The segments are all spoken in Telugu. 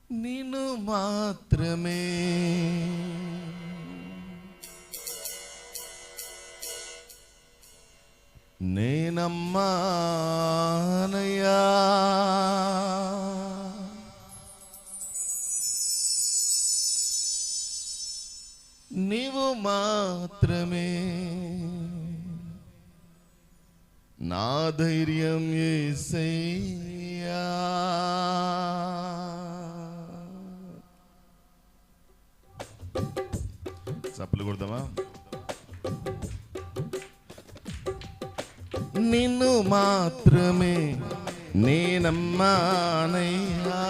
నిన్ను మాత్రమే నేనమ్మానయ్యా, నీవు మాత్రమే నా ధైర్యం యేసయ్యా. చప్పలు కొడదామా? నిన్ను మాత్రమే నేనమ్మానయ్యా,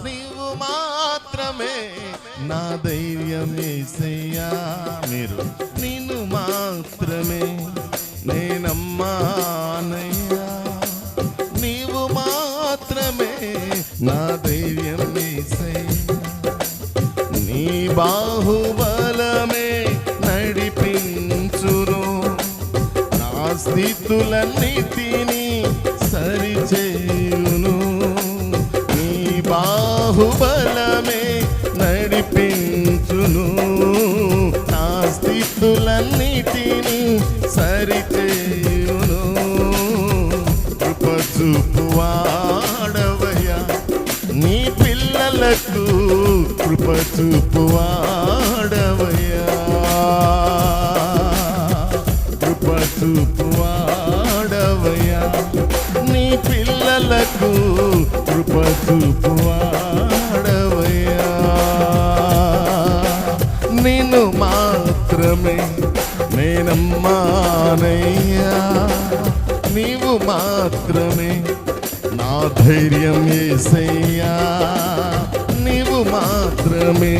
నీవు మాత్రమే నా ధైర్యం యేసయ్యా. మీరు నిన్ను మాత్రమే నేనమ్మానయ్యా, నీవు మాత్రమే నా ధైర్యం యేసయ్యా. నీ బాహుబలమే నడిపించును, నా స్థితులన్నిటినీ సరిచేయును. నీ బాహుబలమే నడిపించును, నా స్థితులన్నిటినీ సరిచేయును. కృప చూపువాడవయ్యా, నీ పిల్లలకు కృప చూపువాడవయ్యా, కృప చూపువాడవయ్యా, నీ పిల్లలకు కృప చూపువాడవయ్యా. నిన్ను మాత్రమే నేనమ్మానయ్యా, నీవు మాత్రమే నా ధైర్యం యేసయ్యా. నీవు మాత్రమే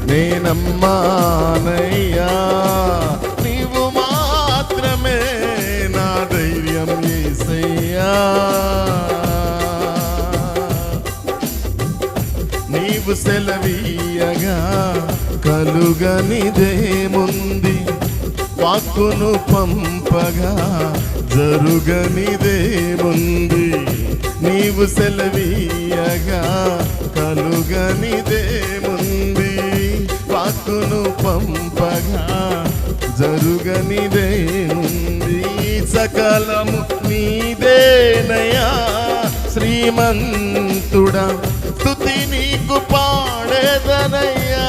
నేనమ్మానయ్యా, నీవు మాత్రమే నా ధైర్యం యేసయ్యా. నీవు సెలవీయగా కలుగనిదేముంది, వాక్కును పంపగా జరుగనిదేముంది. నీవు సెలవీయగా కలుగనిదేముంది, వాక్కును పంపగా జరుగనిదేముంది. సకలము నీదేనయ్యా శ్రీమంతుడా, స్తుతి నీకు పాడేదనయ్యా.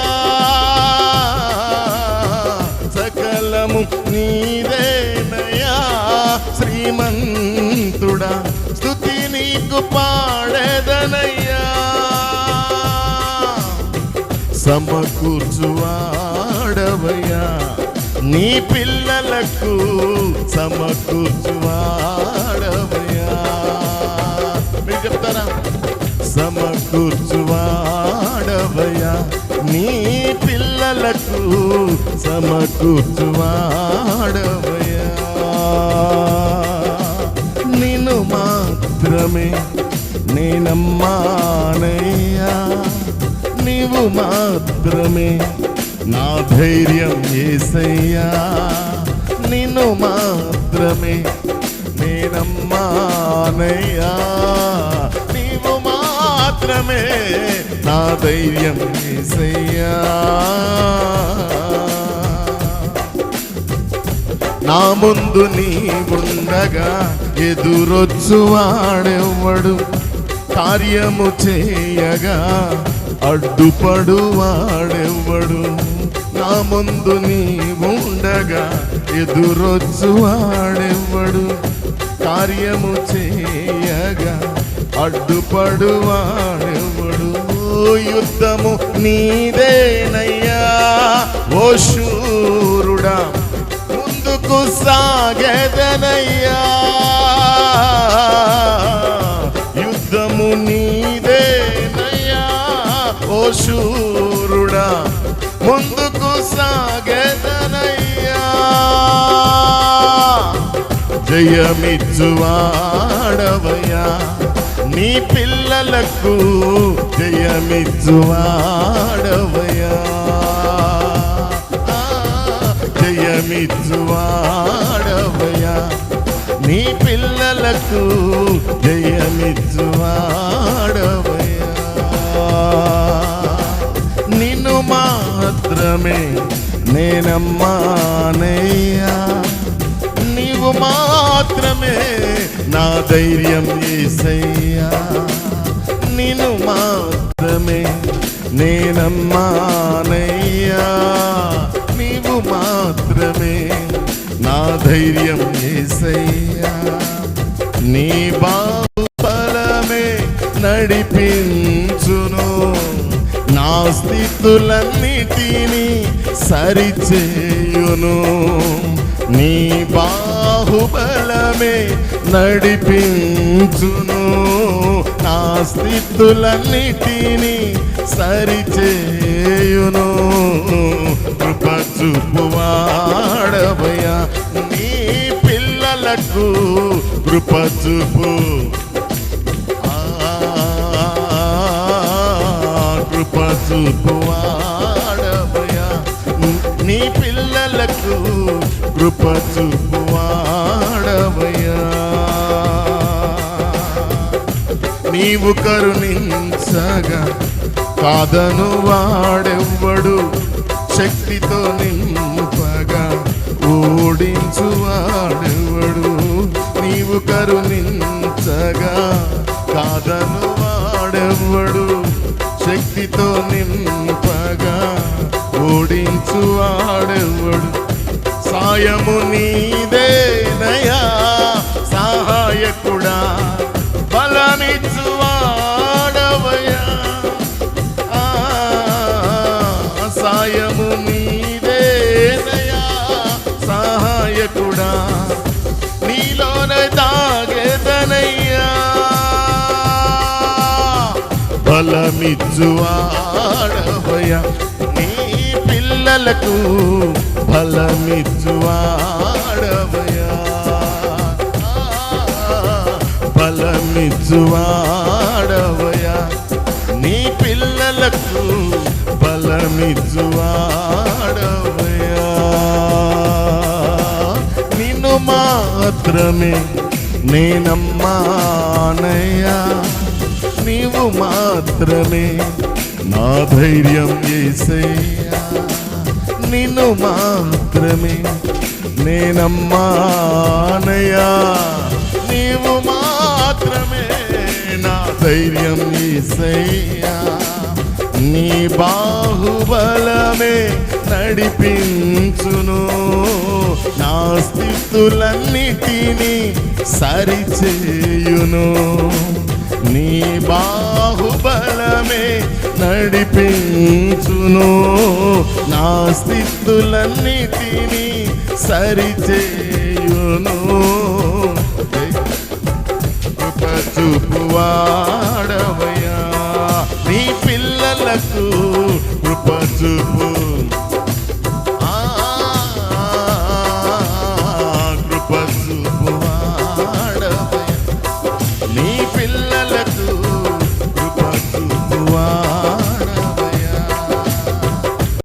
సకలము నీదేనయ్యా శ్రీమంతుడా, స్తుతి నీకు పాడేదనయ్యా. సమకూర్చువాడవయ్యా, నీ పిల్లలకు సమకూర్చువాడవయ్యా. మీరు చెప్తారా? సమకూర్చువాడవయ్యా, నీ పిల్లలకు సమకూర్చువాడవయ్యా. నిన్ను మాత్రమే నేనమ్మానయ్యా, నీవు మాత్రమే నా ధైర్యం యేసయ్యా. నిన్ను మాత్రమే నేనమ్మానయ్యా, నీవు మాత్రమే నా ధైర్యం యేసయ్యా. నా ముందు నీవుండగా ఎదురొచ్చువాడెవ్వడు, కార్యము చేయగా అడ్డుపడువాడెవ్వడు. నా ముందు నీవుండగా ఎదురొచ్చువాడెవ్వడు, కార్యము చేయగా అడ్డుపడువాడెవ్వడు. యుద్ధము నీదేనయ్యా ఓ శూరుడా, ముందుకు సాగెదనయ్యా. యుద్ధము నీదేనయ్యా ఓ శూరుడా, ముందుకు సాగెదనయ్యా. జయమిచ్చువాడవయ్యా, నీ పిల్లలకు జయమిచ్చువాడవయ్యా. జయమిచ్చువాడవయ్యా, నీ పిల్లలకు జయమిచ్చువాడవయ్యా. మాత్రమే నేనమ్మానయ్యా, నీవు మాత్రమే నా ధైర్యం యేసయ్యా, నిన్ను మాత్రమే నేనమ్మానయ్యా, నీవు మాత్రమే నా ధైర్యం యేసయ్యా, నీ బాహుబలమే నడిపించును, నా స్థితులన్నిటినీ సరిచేయును, నీ బాహుబలమే నడిపించును, నా స్థితులన్నిటినీ సరిచేయును, కృప చూపువాడవయ్యా, నీ పిల్లలకు కృప చూపు, కృప చూపువాడవయ్యా, నీ పిల్లలకు కృప చూపువాడవయ్యా, నీవు కరుణించగా కాదను వాడెవ్వడు, శక్తితో నింపగా ఓడించువాడెవ్వడు, నీవు కరుణించగా కాదను వాడెవ్వడు, శక్తితో నింపగా ఓడించువాడెవ్వడు, సాయము నీదేనయా సహాయకుడా, బలమిచ్చువాడవయ్యా, సాయము నీదేనయా సహాయకుడా, నీలోన దాగేదనయ్యా, బలమిచ్చువాడవయ్యా, నీ పిల్లలకు బలమిచ్చువాడవయ్యా, బలమిచ్చువాడవయ్యా, నీ పిల్లలకు బలమిచ్చువాడవయ్యా, నిన్ను మాత్రమే నేనమ్మానయ్యా, నీవు మాత్రమే నా ధైర్యం యేసయ్యా, నిన్ను మాత్రమే నేనమ్మానయ్యా, నీవు మాత్రమే నా ధైర్యం యేసయ్యా, నీ బాహుబలమే నడిపించును, నా స్థితులన్నిటినీ సరిచేయును, నీ బాహుబలమే నడిపించును, నా స్థితులన్నిటినీ సరిచేయును, కృప చూపువాడవయ్యా, నీ పిల్లలకు కృప చూపు,